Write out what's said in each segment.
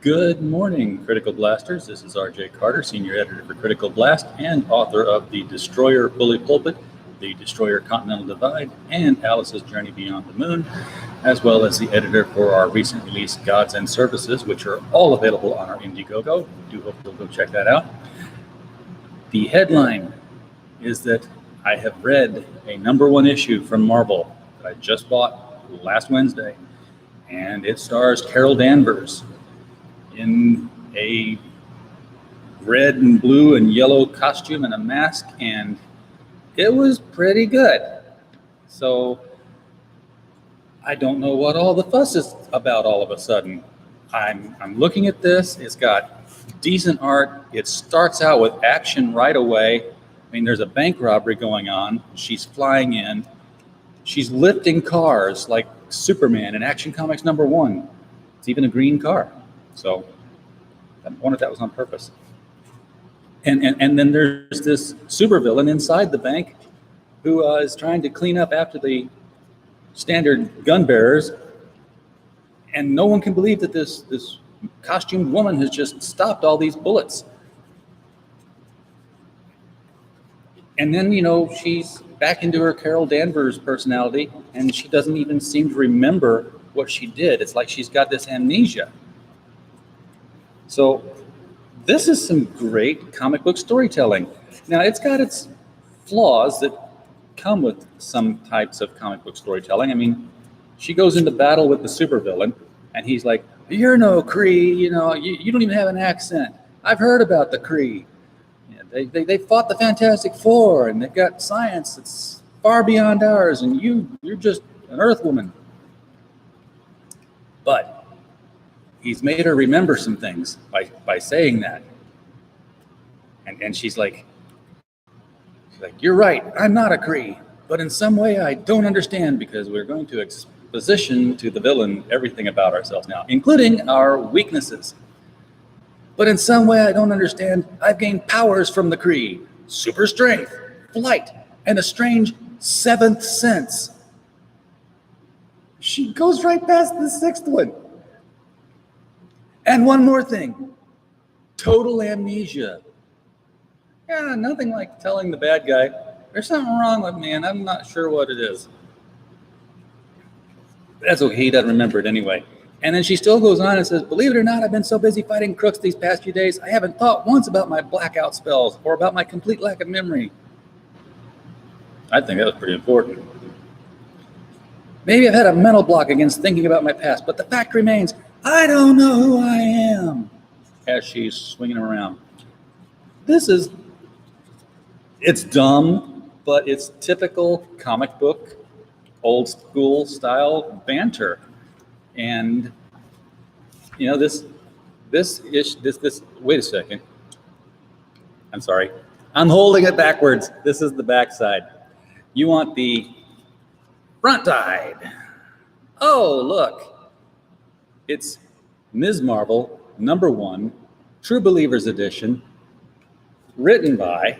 Good morning, Critical Blasters. This is RJ Carter, Senior Editor for Critical Blast and author of The Destroyer Bully Pulpit, The Destroyer Continental Divide, and Alice's Journey Beyond the Moon, as well as the editor for our recent release, Gods and Services, which are all available on our Indiegogo. Do hope you'll go check that out. The headline is that I have read a #1 issue from Marvel that I just bought last Wednesday, and it stars Carol Danvers in a red and blue and yellow costume and a mask, and it was pretty good. So I don't know what all the fuss is about all of a sudden. I'm looking at this. It's got decent art. It starts out with action right away. I mean, there's a bank robbery going on. She's flying in. She's lifting cars like Superman in Action Comics #1. It's even a green car. So I wonder if that was on purpose. And then there's this supervillain inside the bank who is trying to clean up after the standard gun bearers. And no one can believe that this costumed woman has just stopped all these bullets. And then, she's back into her Carol Danvers personality, and she doesn't even seem to remember what she did. It's like she's got this amnesia. So this is some great comic book storytelling. Now, it's got its flaws that come with some types of comic book storytelling. I mean, she goes into battle with the supervillain, and he's like, "You're no Kree, you don't even have an accent. I've heard about the Kree. They fought the Fantastic Four, and they've got science that's far beyond ours, and you're just an Earth woman." But he's made her remember some things by saying that. And she's like, "You're right, I'm not a Kree, but in some way I don't understand, because we're going to exposition to the villain everything about ourselves now, including our weaknesses. But in some way I don't understand, I've gained powers from the Kree, super strength, flight, and a strange seventh sense." She goes right past the sixth one. And one more thing, total amnesia. Yeah, nothing like telling the bad guy, "There's something wrong with me and I'm not sure what it is." That's okay, he doesn't remember it anyway. And then she still goes on and says, "Believe it or not, I've been so busy fighting crooks these past few days, I haven't thought once about my blackout spells or about my complete lack of memory." I think that was pretty important. "Maybe I've had a mental block against thinking about my past, but the fact remains, I don't know who I am," as she's swinging him around. It's dumb, but it's typical comic book, old school style banter. And, this, wait a second. I'm sorry. I'm holding it backwards. This is the back side. You want the front side. Oh, look. It's Ms. Marvel #1, True Believers Edition, written by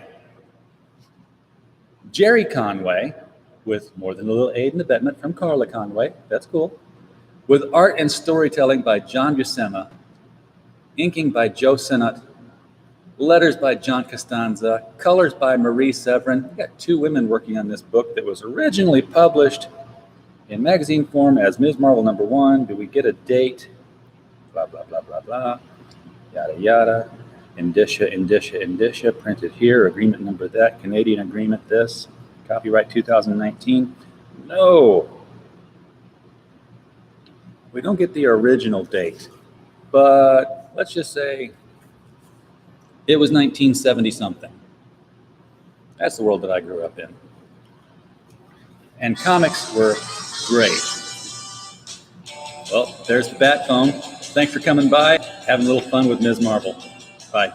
Jerry Conway, with more than a little aid and abetment from Carla Conway. That's cool. With art and storytelling by John Buscema, inking by Joe Sinnott, letters by John Costanza, colors by Marie Severin. We got 2 women working on this book that was originally published in magazine form as Ms. Marvel #1. Do we get a date? Blah, blah, blah, blah, blah. Yada, yada. Indicia, printed here. Agreement number that. Canadian agreement this. Copyright 2019. No. We don't get the original date, but let's just say it was 1970 something. That's the world that I grew up in. And comics were great. Well, there's the bat phone. Thanks for coming by. Having a little fun with Ms. Marvel. Bye.